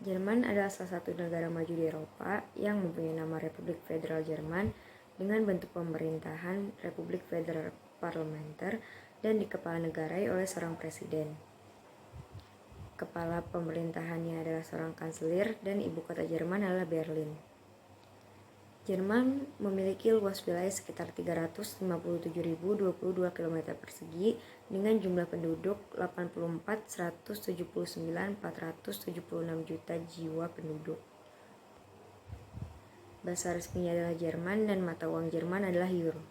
Jerman adalah salah satu negara maju di Eropa yang mempunyai nama Republik Federal Jerman dengan bentuk pemerintahan Republik Federal Parlementer dan dikepala-negarai oleh seorang presiden. Kepala pemerintahannya adalah seorang kanselir dan ibu kota Jerman adalah Berlin. Jerman memiliki luas wilayah sekitar 357.022 km persegi dengan jumlah penduduk 84.179.476 juta jiwa penduduk. Bahasa resminya adalah Jerman dan mata uang Jerman adalah euro.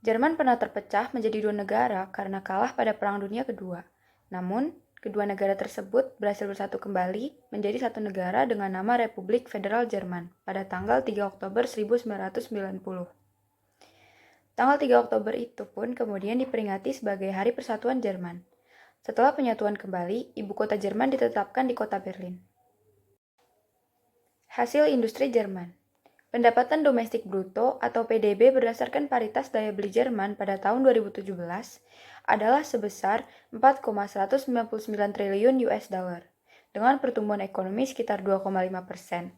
Jerman pernah terpecah menjadi dua negara karena kalah pada Perang Dunia Kedua. Namun, kedua negara tersebut berhasil bersatu kembali menjadi satu negara dengan nama Republik Federal Jerman pada tanggal 3 Oktober 1990. Tanggal 3 Oktober itu pun kemudian diperingati sebagai Hari Persatuan Jerman. Setelah penyatuan kembali, ibu kota Jerman ditetapkan di kota Berlin. Hasil industri Jerman. Pendapatan domestik bruto atau PDB berdasarkan paritas daya beli Jerman pada tahun 2017 adalah sebesar 4,199 triliun US dollar dengan pertumbuhan ekonomi sekitar 2,5%.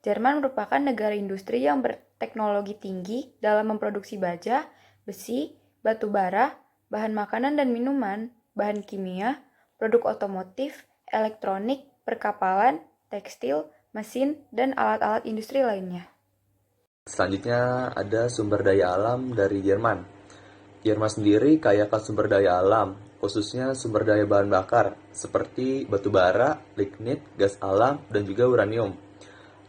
Jerman merupakan negara industri yang berteknologi tinggi dalam memproduksi baja, besi, batu bara, bahan makanan dan minuman, bahan kimia, produk otomotif, elektronik, perkapalan, tekstil, mesin, dan alat-alat industri lainnya. Selanjutnya ada sumber daya alam dari Jerman. Jerman sendiri kaya akan sumber daya alam, khususnya sumber daya bahan bakar, seperti batu bara, lignit, gas alam, dan juga uranium.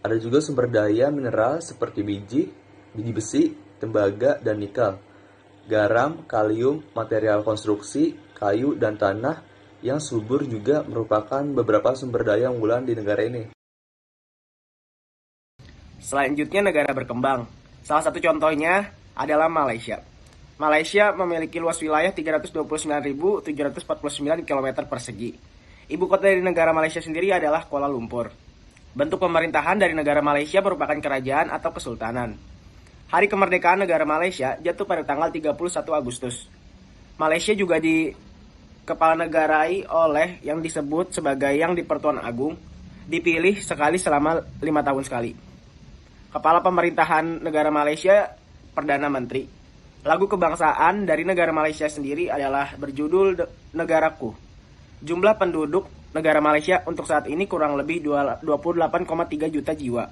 Ada juga sumber daya mineral seperti biji besi, tembaga, dan nikel, garam, kalium, material konstruksi, kayu, dan tanah yang subur juga merupakan beberapa sumber daya unggulan di negara ini. Selanjutnya negara berkembang. Salah satu contohnya adalah Malaysia. Malaysia memiliki luas wilayah 329.749 km persegi. Ibu kota dari negara Malaysia sendiri adalah Kuala Lumpur. Bentuk pemerintahan dari negara Malaysia merupakan kerajaan atau kesultanan. Hari kemerdekaan negara Malaysia jatuh pada tanggal 31 Agustus. Malaysia juga dikepala-negarai oleh yang disebut sebagai Yang di-Pertuan Agung, dipilih sekali selama 5 tahun sekali. Kepala pemerintahan negara Malaysia, Perdana Menteri. Lagu kebangsaan dari negara Malaysia sendiri adalah berjudul Negaraku. Jumlah penduduk negara Malaysia untuk saat ini kurang lebih 28,3 juta jiwa.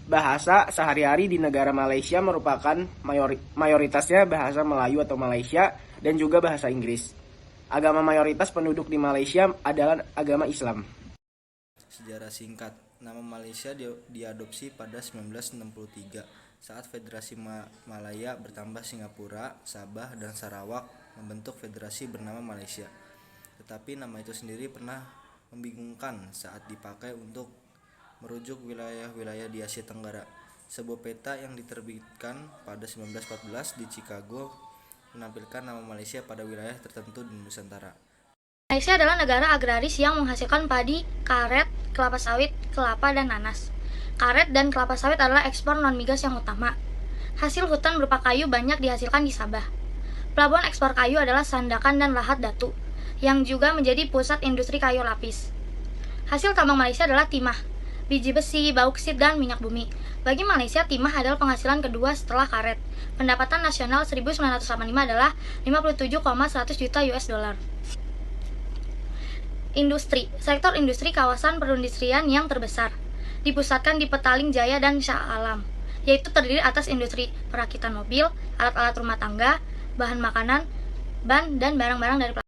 Bahasa sehari-hari di negara Malaysia merupakan mayoritasnya bahasa Melayu atau Malaysia dan juga bahasa Inggris. Agama mayoritas penduduk di Malaysia adalah agama Islam. Sejarah singkat. Nama Malaysia diadopsi pada 1963 saat Federasi Malaya bertambah Singapura, Sabah, dan Sarawak membentuk federasi bernama Malaysia. Tetapi nama itu sendiri pernah membingungkan saat dipakai untuk merujuk wilayah-wilayah di Asia Tenggara. Sebuah peta yang diterbitkan pada 1914 di Chicago menampilkan nama Malaysia pada wilayah tertentu di Nusantara. Malaysia adalah negara agraris yang menghasilkan padi, karet, kelapa sawit, kelapa, dan nanas. Karet dan kelapa sawit adalah ekspor non-migas yang utama. Hasil hutan berupa kayu banyak dihasilkan di Sabah. Pelabuhan ekspor kayu adalah Sandakan dan Lahad Datu, yang juga menjadi pusat industri kayu lapis. Hasil tambang Malaysia adalah timah, biji besi, bauksit, dan minyak bumi. Bagi Malaysia, timah adalah penghasilan kedua setelah karet. Pendapatan nasional 1985 adalah 57,100 juta US dollar. Industri, sektor industri kawasan perindustrian yang terbesar dipusatkan di Petaling Jaya dan Shah Alam, yaitu terdiri atas industri perakitan mobil, alat-alat rumah tangga, bahan makanan, ban, dan barang-barang dari plastik.